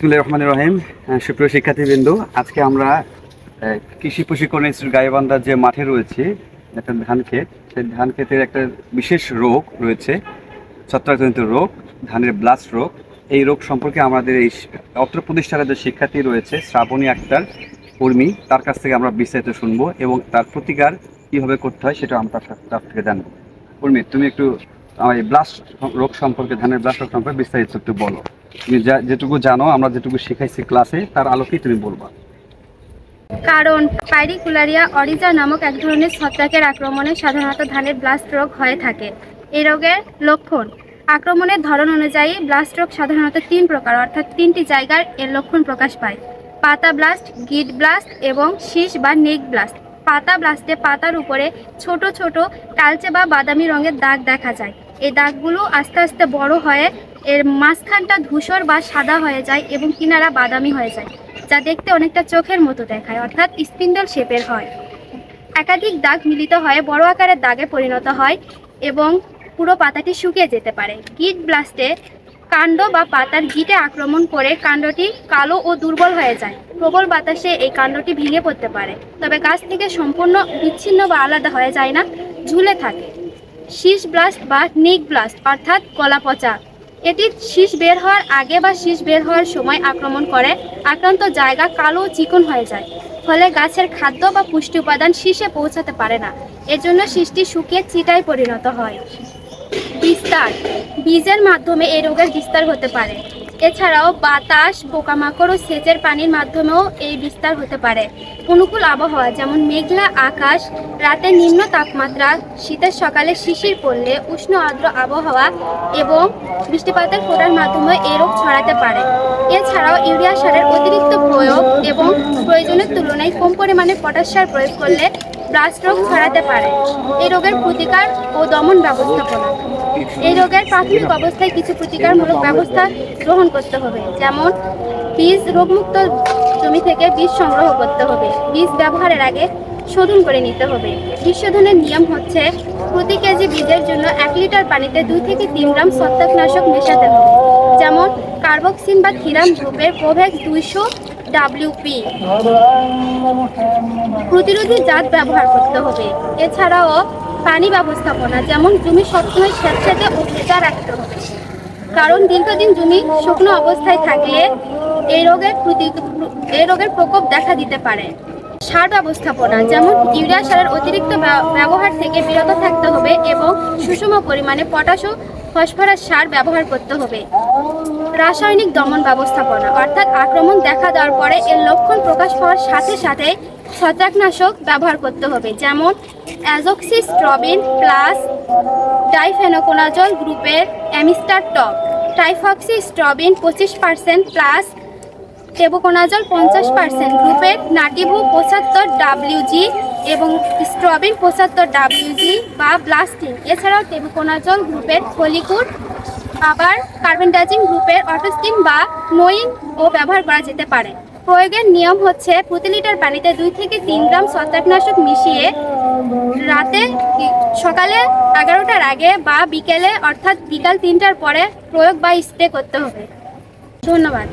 বিসমিল্লাহির রহমানির রহিম। সুপ্রিয় শিক্ষার্থীবৃন্দ, আজকে আমরা কৃষি প্রশিক্ষণ ইনস্টিটিউট গাইবান্ধা যে মাঠে রয়েছে একটা ধান ক্ষেত, সেই ধান ক্ষেতের একটা বিশেষ রোগ রয়েছে, ছত্রাকজনিত রোগ, ধানের ব্লাস্ট রোগ। এই রোগ সম্পর্কে আমাদের এই অত্র প্রতিষ্ঠানের যে শিক্ষার্থী রয়েছে শ্রাবণী আক্তার উর্মি, তার কাছ থেকে আমরা বিস্তারিত শুনবো এবং তার প্রতিকার কীভাবে করতে হয় সেটা আমরা তার থেকে জানবো। উর্মি, তুমি একটু আমার এই ব্লাস্ট রোগ সম্পর্কে, ধানের ব্লাস্ট রোগ সম্পর্কে বিস্তারিত একটু বলো। তুমি যেটুকু জানো, আমরা যেটুকু শিখাইছি ক্লাসে, তার আলোকেই তুমি বলবা। কারণ পাইরিকুলারিয়া অরিজা নামক এক ধরনের ছত্রাকের আক্রমণে সাধারণত ধানের ব্লাস্ট রোগ হয়ে থাকে। এই রোগের লক্ষণ: আক্রমণের ধরন অনুযায়ী ব্লাস্ট রোগ সাধারণত 3 প্রকার, অর্থাৎ 3টি জায়গার এর লক্ষণ প্রকাশ পায়: পাতা ব্লাস্ট, গিট ব্লাস্ট এবং শীষ বা নেক ব্লাস্ট। পাতা ব্লাস্টে পাতার উপরে ছোট ছোট কালচে বা বাদামি রঙের দাগ দেখা যায়। এই দাগগুলো আস্তে আস্তে বড় হয়ে এর মাঝখানটা ধূসর বা সাদা হয়ে যায় এবং কিনারা বাদামি হয়ে যায়, যা দেখতে অনেকটা চোখের মতো দেখায়, অর্থাৎ স্পিন্ডল শেপের হয়। একাধিক দাগ মিলিত হয়ে বড় আকারের দাগে পরিণত হয় এবং পুরো পাতাটি শুকিয়ে যেতে পারে। গিট ব্লাস্টে কাণ্ড বা পাতার গিটে আক্রমণ করে কাণ্ডটি কালো ও দুর্বল হয়ে যায়। প্রবল বাতাসে এই কাণ্ডটি ভেঙে পড়তে পারে, তবে গাছ থেকে সম্পূর্ণ বিচ্ছিন্ন বা আলাদা হয়ে যায় না, ঝুলে থাকে। শীষ ব্লাস্ট বা নিক ব্লাস্ট অর্থাৎ গলা পচা, এটি শীষ বের হওয়ার আগে বা শীষ বের হওয়ার সময় আক্রমণ করে। আক্রান্ত জায়গা কালো ও চিকন হয়ে যায়, ফলে গাছের খাদ্য বা পুষ্টি উপাদান শীষে পৌঁছাতে পারে না। এজন্য শীষটি শুকিয়ে চিটায় পরিণত হয়। বিস্তার: বীজের মাধ্যমে এই রোগের বিস্তার হতে পারে। এছাড়াও বাতাস, পোকামাকড় ও সেচের পানির মাধ্যমেও এই বিস্তার হতে পারে। অনুকূল আবহাওয়া যেমন মেঘলা আকাশ, রাতে নিম্ন তাপমাত্রা, শীতের সকালে শিশির পড়লে, উষ্ণ আর্দ্র আবহাওয়া এবং বৃষ্টিপাতের ফোঁটার মাধ্যমে এই রোগ ছড়াতে পারে। এছাড়াও ইউরিয়া সারের অতিরিক্ত প্রয়োগ এবং প্রয়োজনের তুলনায় কম পরিমাণে পটাশ সার প্রয়োগ করলে ব্লাস্ট রোগ ছড়াতে পারে। এই রোগের প্রতিকার ও দমন ব্যবস্থাপনা: এই রোগের প্রাথমিক অবস্থায় কিছু প্রতিকারমূলক ব্যবস্থা গ্রহণ করতে হবে, যেমন বীজ রোগমুক্ত জমি থেকে বীজ সংগ্রহ করতে হবে। বীজ ব্যবহারের আগে শোধন করে নিতে হবে। বীজ শোধনের নিয়ম হচ্ছে প্রতি কেজি বীজের জন্য 1 লিটার পানিতে 2 থেকে 3 গ্রাম ছত্রাকনাশক মেশাতে হবে, যেমন কার্বক্সিন বা থিরাম গ্রুপের প্রোভেক্স 200 WP। প্রতিরোধী জাত ব্যবহার করতে হবে। এছাড়াও পানি ব্যবস্থাপনা, যেমন জমি সবসময় স্যাঁতসেঁতে ও ভেজা রাখতে হবে, কারণ দীর্ঘদিন জমি শুকনো অবস্থায় থাকলে এই রোগের প্রকোপ দেখা দিতে পারে। সার ব্যবস্থাপনা, যেমন ইউরিয়া সারের অতিরিক্ত ব্যবহার থেকে বিরত থাকতে হবে এবং সুষম পরিমাণে পটাশ ও ফসফরাস সার ব্যবহার করতে হবে। রাসায়নিক দমন ব্যবস্থাপনা, অর্থাৎ আক্রমণ দেখা দেওয়ার পরে এর লক্ষণ প্রকাশ পাওয়ার সাথে সাথে ছত্রাকনাশক ব্যবহার করতে হবে, যেমন অ্যাজোক্সিস্ট্রবিন প্লাস ডাইফেনোকোনাজল গ্রুপের অ্যামিস্টার টপ, টাইফক্সিস্ট্রবিন 25% প্লাস টেবোকোনাজল 50% গ্রুপের নাটিভু 75 WG এবং স্ট্রবিন 75 WG বা ব্লাস্টিন। এছাড়াও টেবোকোনাজল গ্রুপের ফলিকুর, আবার কার্বেন্ডাজিম গ্রুপের অটোস্টিন বা নোইন ও ব্যবহার করা যেতে পারে। প্রয়োগের নিয়ম হচ্ছে প্রতি লিটার পানিতে 2 থেকে 3 গ্রাম ছত্রাকনাশক মিশিয়ে সকালে 11টার আগে বা বিকেলে, অর্থাৎ বিকাল 3টার পরে প্রয়োগ বা স্প্রে করতে হবে। ধন্যবাদ।